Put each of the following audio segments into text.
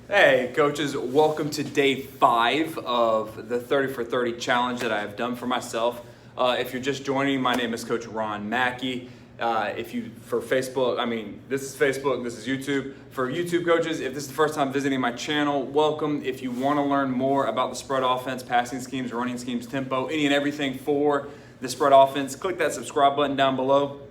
Hey coaches, welcome to day 5 of the 30 for 30 challenge that I have done for myself. If you're just joining, my name is Coach Ron McKie. For Facebook, this is Facebook, this is YouTube. For YouTube coaches, if this is the first time visiting my channel, welcome. If you want to learn more about the spread offense, passing schemes, running schemes, tempo, any and everything for the spread offense, click that subscribe button down below.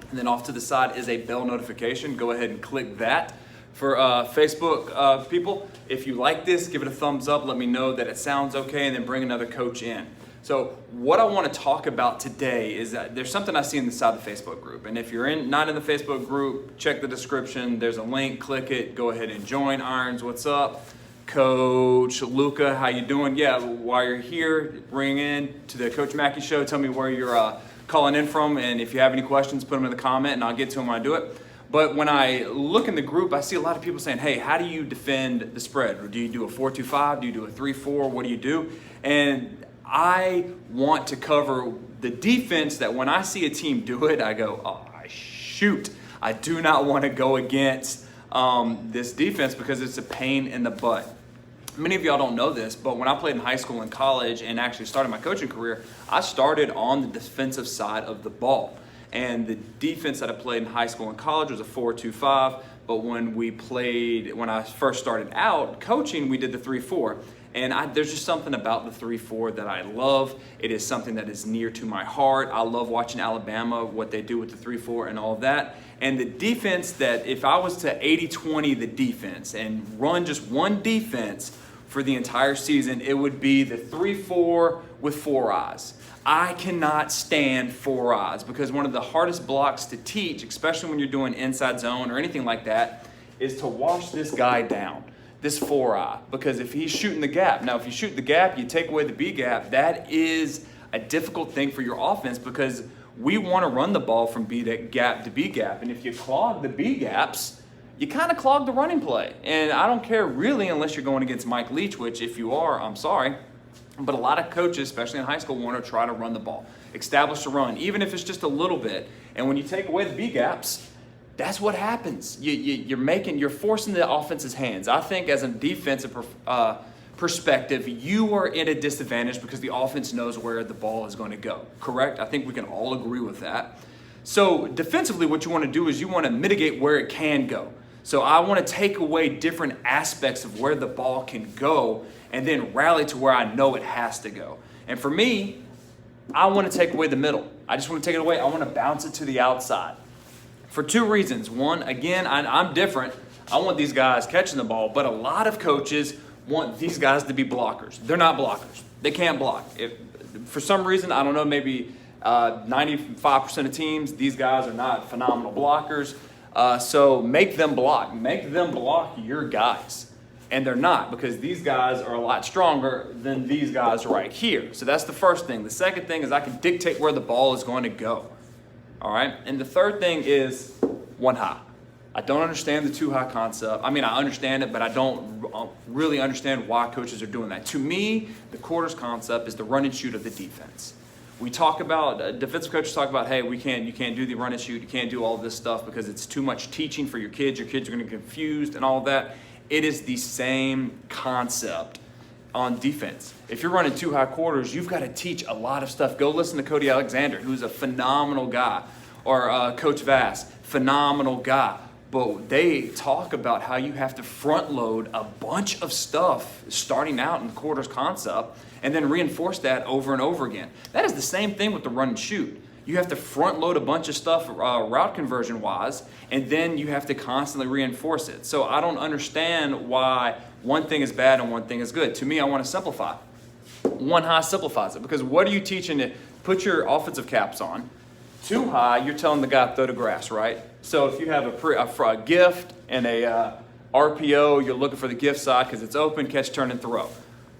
And then off to the side is a bell notification. Go ahead and click that. For Facebook people, if you like this, give it a thumbs up. Let me know that it sounds okay, and then bring another coach in. So what I want to talk about today is that there's something I see inside the Facebook group. And if you're not in the Facebook group, check the description. There's a link, click it, go ahead and join. Irons, what's up? Coach Luca, how you doing? Yeah, while you're here, ring in to the Coach McKie Show. Tell me where you're calling in from, and if you have any questions, put them in the comment, and I'll get to them when I do it. But when I look in the group, I see a lot of people saying, hey, how do you defend the spread? Or do you do a 4-2-5? Do you do a 3-4? What do you do? And I want to cover the defense that when I see a team do it, I go, oh, shoot. I do not want to go against this defense because it's a pain in the butt. Many of y'all don't know this, but when I played in high school and college and actually started my coaching career, I started on the defensive side of the ball. And the defense that I played in high school and college was a 4-2-5. But when I first started out coaching, we did the 3-4. And there's just something about the 3-4 that I love. It is something that is near to my heart. I love watching Alabama, what they do with the 3-4 and all of that. And the defense that if I was to 80-20 the defense and run just one defense for the entire season, it would be the 3-4 with 4 eyes. I cannot stand 4 eyes because one of the hardest blocks to teach, especially when you're doing inside zone or anything like that, is to wash this guy down, this 4 eye, because if he's shooting the gap. Now, if you shoot the gap, you take away the B gap, that is a difficult thing for your offense because we want to run the ball from B gap to B gap. And if you clog the B gaps, you kind of clog the running play. And I don't care really unless you're going against Mike Leach, which if you are, I'm sorry. But a lot of coaches, especially in high school, want to try to run the ball, establish a run, even if it's just a little bit. And when you take away the B gaps, that's what happens. You're forcing the offense's hands. I think as a defensive perspective, you are at a disadvantage because the offense knows where the ball is going to go. Correct? I think we can all agree with that. So defensively, what you want to do is you want to mitigate where it can go. So I want to take away different aspects of where the ball can go and then rally to where I know it has to go. And for me, I want to take away the middle. I just want to take it away. I want to bounce it to the outside for 2 reasons. One, again, I'm different. I want these guys catching the ball, but a lot of coaches want these guys to be blockers. They're not blockers. They can't block. If for some reason, I don't know, maybe 95% of teams, these guys are not phenomenal blockers. So make them block. Make them block your guys. And they're not, because these guys are a lot stronger than these guys right here. So that's the first thing. The second thing is I can dictate where the ball is going to go. All right? And the third thing is 1 high. I don't understand the 2 high concept. I understand it, but I don't really understand why coaches are doing that. To me, the quarters concept is the run and shoot of the defense. We talk about, defensive coaches talk about, hey, you can't do the run and shoot, you can't do all this stuff because it's too much teaching for your kids are going to get confused and all of that. It is the same concept on defense. If you're running 2 high quarters, you've got to teach a lot of stuff. Go listen to Cody Alexander, who's a phenomenal guy, or Coach Vass, phenomenal guy. But they talk about how you have to front load a bunch of stuff starting out in the quarters concept and then reinforce that over and over again. That is the same thing with the run and shoot. You have to front load a bunch of stuff route conversion wise, and then you have to constantly reinforce it. So I don't understand why one thing is bad and one thing is good. To me, I want to simplify. 1 high simplifies it because what are you teaching to put your offensive caps on? 2 high, you're telling the guy throw the grass, right? So if you have a gift and a RPO, you're looking for the gift side because it's open, catch, turn, and throw.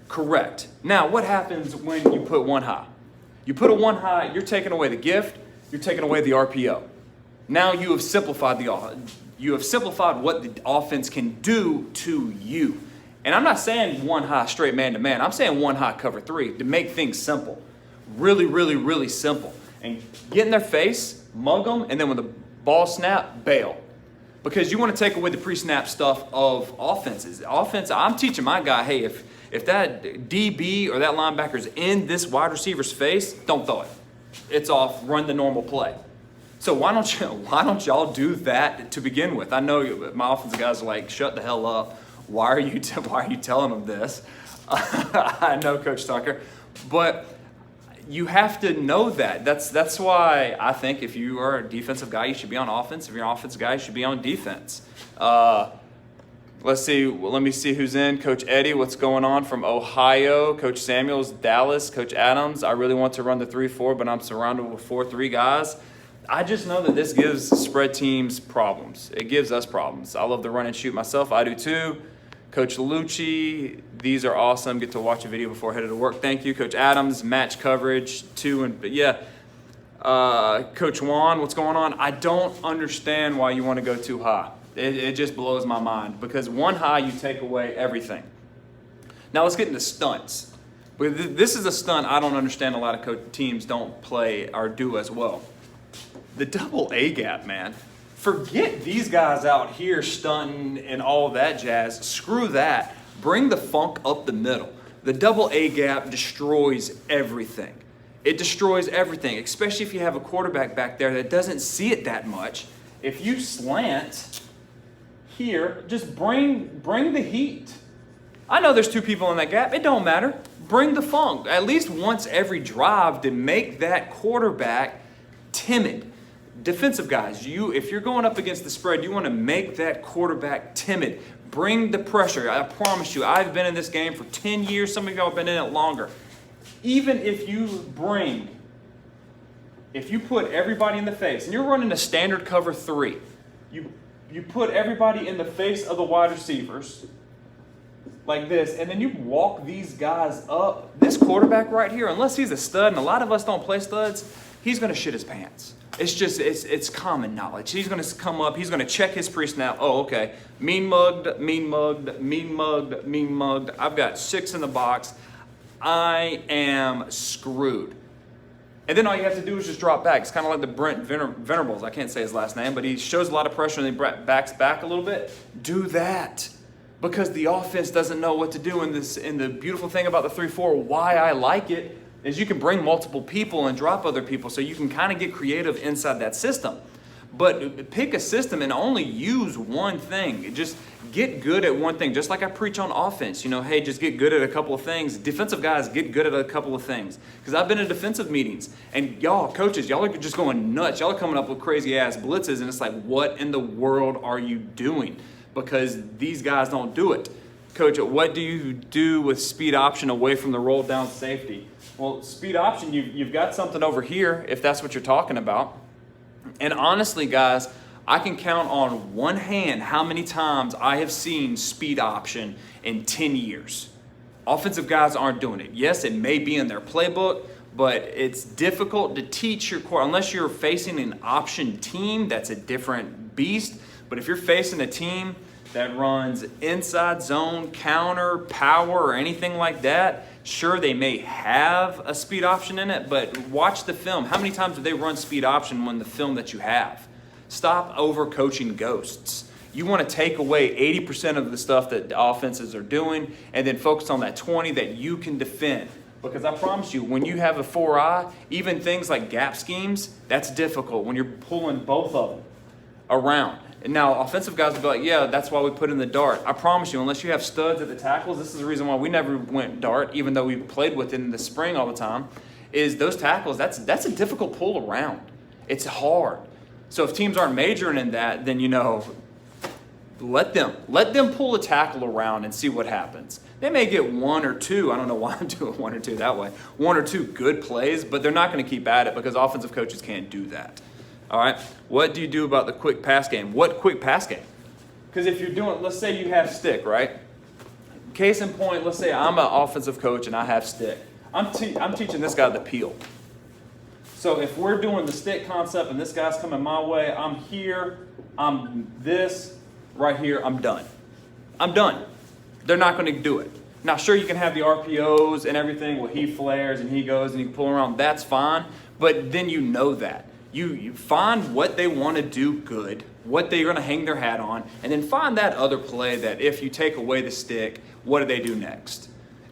Correct. Now, what happens when you put 1 high? You put a 1 high, you're taking away the gift, you're taking away the RPO. Now you have simplified what the offense can do to you. And I'm not saying 1 high straight man-to-man. I'm saying 1 high cover 3 to make things simple. Really, really, really simple. And get in their face, mug them, and then when the ball snap, bail. because you want to take away the pre-snap stuff of offenses. Offense, I'm teaching my guy, hey, if that DB or that linebacker's in this wide receiver's face, don't throw it. It's off, run the normal play. So why don't y'all do that to begin with? I know my offensive guys are like, shut the hell up. Why are you telling them this? I know, Coach Tucker, but you have to know that. That's why I think if you are a defensive guy, you should be on offense. If you're an offensive guy, you should be on defense. Let's see. Let me see who's in. Coach Eddie, what's going on from Ohio? Coach Samuels, Dallas. Coach Adams, I really want to run the 3-4, but I'm surrounded with 4-3 guys. I just know that this gives spread teams problems. It gives us problems. I love the run and shoot myself. I do too. Coach Lucci, these are awesome. Get to watch a video before headed to work. Thank you. Coach Adams, match coverage too. But yeah, Coach Juan, what's going on? I don't understand why you want to go too high. It just blows my mind because one high, you take away everything. Now let's get into stunts. This is a stunt I don't understand a lot of teams don't play or do as well. The double A gap, man. Forget these guys out here stunting and all that jazz. Screw that. Bring the funk up the middle. The double A gap destroys everything. It destroys everything, especially if you have a quarterback back there that doesn't see it that much. If you slant here, just bring the heat. I know there's two people in that gap. It don't matter. Bring the funk. At least once every drive to make that quarterback timid. Defensive guys, if you're going up against the spread, you want to make that quarterback timid. Bring the pressure. I promise you, I've been in this game for 10 years. Some of y'all have been in it longer. Even if you put everybody in the face, and you're running a standard cover 3, you put everybody in the face of the wide receivers like this, and then you walk these guys up. This quarterback right here, unless he's a stud, and a lot of us don't play studs, he's going to shit his pants. It's common knowledge. He's going to come up. He's going to check his pre-snap. Oh, okay. Mean mugged. I've got 6 in the box. I am screwed. And then all you have to do is just drop back. It's kind of like the Brent Venerables. I can't say his last name, but he shows a lot of pressure and he backs back a little bit. Do that. Because the offense doesn't know what to do in this. And the beautiful thing about the 3-4, why I like it, is you can bring multiple people and drop other people so you can kind of get creative inside that system. But pick a system and only use one thing. Just get good at one thing. Just like I preach on offense, hey, just get good at a couple of things. Defensive guys, get good at a couple of things. Because I've been in defensive meetings and y'all, coaches, y'all are just going nuts. Y'all are coming up with crazy ass blitzes and it's like, what in the world are you doing? Because these guys don't do it. Coach, what do you do with speed option away from the roll down safety? Well, speed option, you've got something over here if that's what you're talking about. And honestly, guys, I can count on one hand how many times I have seen speed option in 10 years. Offensive guys aren't doing it. Yes, it may be in their playbook, but it's difficult to teach your core unless you're facing an option team. That's a different beast. But if you're facing a team that runs inside zone, counter, power, or anything like that, sure, they may have a speed option in it, but watch the film. How many times do they run speed option when the film that you have? Stop over-coaching ghosts. You want to take away 80% of the stuff that the offenses are doing and then focus on that 20 that you can defend. Because I promise you, when you have a 4-eye, even things like gap schemes, that's difficult when you're pulling both of them around. And now offensive guys will be like, yeah, that's why we put in the dart. I promise you, unless you have studs at the tackles, this is the reason why we never went dart, even though we played with it in the spring all the time, is those tackles, that's a difficult pull around. It's hard. So if teams aren't majoring in that, then, let them pull a tackle around and see what happens. They may get 1 or 2. I don't know why I'm doing 1 or 2 that way. 1 or 2 good plays, but they're not going to keep at it because offensive coaches can't do that. All right, what do you do about the quick pass game? What quick pass game? Because if you're doing, let's say you have stick, right? Case in point, let's say I'm an offensive coach and I have stick. I'm teaching this guy the peel. So if we're doing the stick concept and this guy's coming my way, I'm here, I'm this, right here, I'm done. I'm done. They're not going to do it. Now, sure, you can have the RPOs and everything where he flares and he goes and you can pull around. That's fine, but then you know that. You find what they want to do good, what they're going to hang their hat on, and then find that other play that if you take away the stick, what do they do next?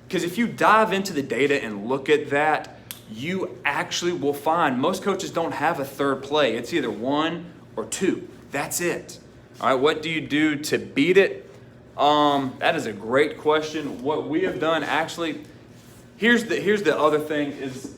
Because if you dive into the data and look at that, you actually will find most coaches don't have a third play. It's either 1 or 2. That's it. All right, what do you do to beat it? That is a great question. What we have done, actually, here's the other thing is,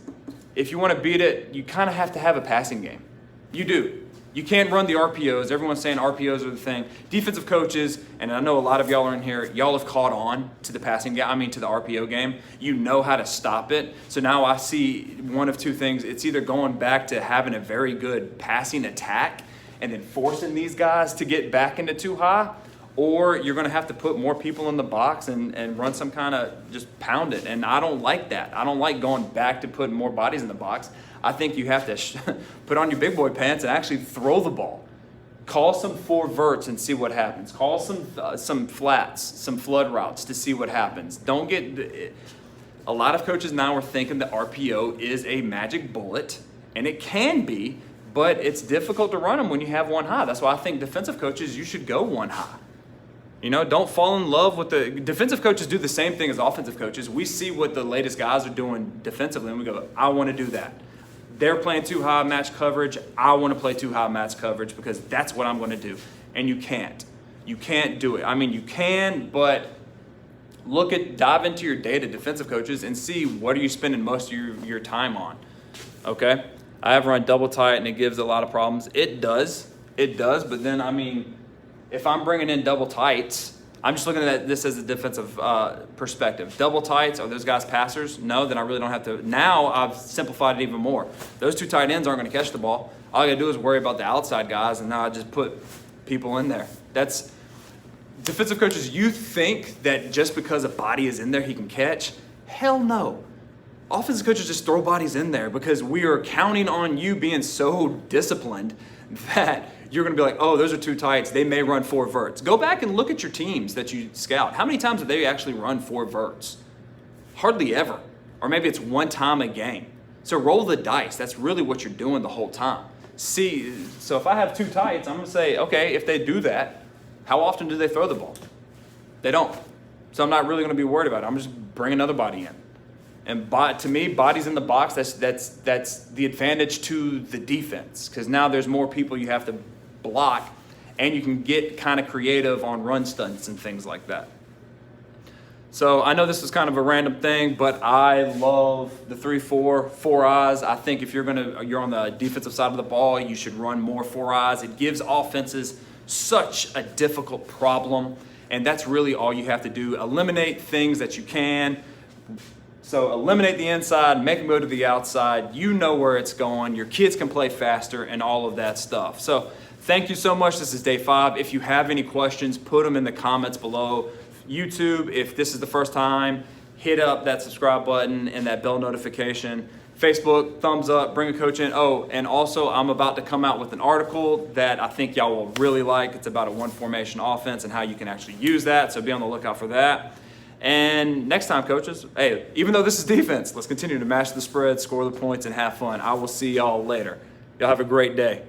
if you want to beat it, you kind of have to have a passing game. You do. You can't run the RPOs. Everyone's saying RPOs are the thing. Defensive coaches, and I know a lot of y'all are in here, y'all have caught on to the passing game, to the RPO game. You know how to stop it. So now I see one of two things. It's either going back to having a very good passing attack and then forcing these guys to get back into too high, or you're going to have to put more people in the box and run some kind of just pound it. And I don't like that. I don't like going back to putting more bodies in the box. I think you have to put on your big boy pants and actually throw the ball. Call some 4 verts and see what happens. Call some flats, some flood routes to see what happens. Don't get – a lot of coaches now are thinking that RPO is a magic bullet, and it can be, but it's difficult to run them when you have 1 high. That's why I think defensive coaches, you should go 1 high. Don't fall in love with the – defensive coaches do the same thing as offensive coaches. We see what the latest guys are doing defensively, and we go, I want to do that. They're playing too high match coverage. I want to play too high match coverage because that's what I'm going to do. And you can't. You can't do it. I mean, you can, but dive into your data, defensive coaches, and see what are you spending most of your time on. Okay? I have run double tight, and it gives a lot of problems. It does, but then, I mean, if I'm bringing in double tights, I'm just looking at this as a defensive perspective. Double tights, are those guys passers? No, then I really don't have to. Now I've simplified it even more. Those 2 tight ends aren't going to catch the ball. All I got to do is worry about the outside guys, and now I just put people in there. That's defensive coaches. You think that just because a body is in there, he can catch? Hell no. Offensive coaches just throw bodies in there because we are counting on you being so disciplined that you're going to be like, oh, those are 2 tights. They may run 4 verts. Go back and look at your teams that you scout. How many times have they actually run 4 verts? Hardly ever. Or maybe it's 1 time a game. So roll the dice. That's really what you're doing the whole time. So if I have 2 tights, I'm going to say, okay, if they do that, how often do they throw the ball? They don't. So I'm not really going to be worried about it. I'm just bring another body in. And to me, bodies in the box, that's the advantage to the defense because now there's more people you have to block, and you can get kind of creative on run stunts and things like that. So I know this is kind of a random thing, but I love the 3-4, 4 eyes. I think if you're on the defensive side of the ball, you should run more 4 eyes. It gives offenses such a difficult problem, and that's really all you have to do. Eliminate things that you can. So eliminate the inside, make them go to the outside. You know where it's going. Your kids can play faster and all of that stuff. So thank you so much. This is day 5. If you have any questions, put them in the comments below. YouTube, if this is the first time, hit up that subscribe button and that bell notification. Facebook, thumbs up, bring a coach in. Oh, and also I'm about to come out with an article that I think y'all will really like. It's about a 1 formation offense and how you can actually use that. So be on the lookout for that. And next time, coaches, hey, even though this is defense, let's continue to mash the spread, score the points, and have fun. I will see y'all later. Y'all have a great day.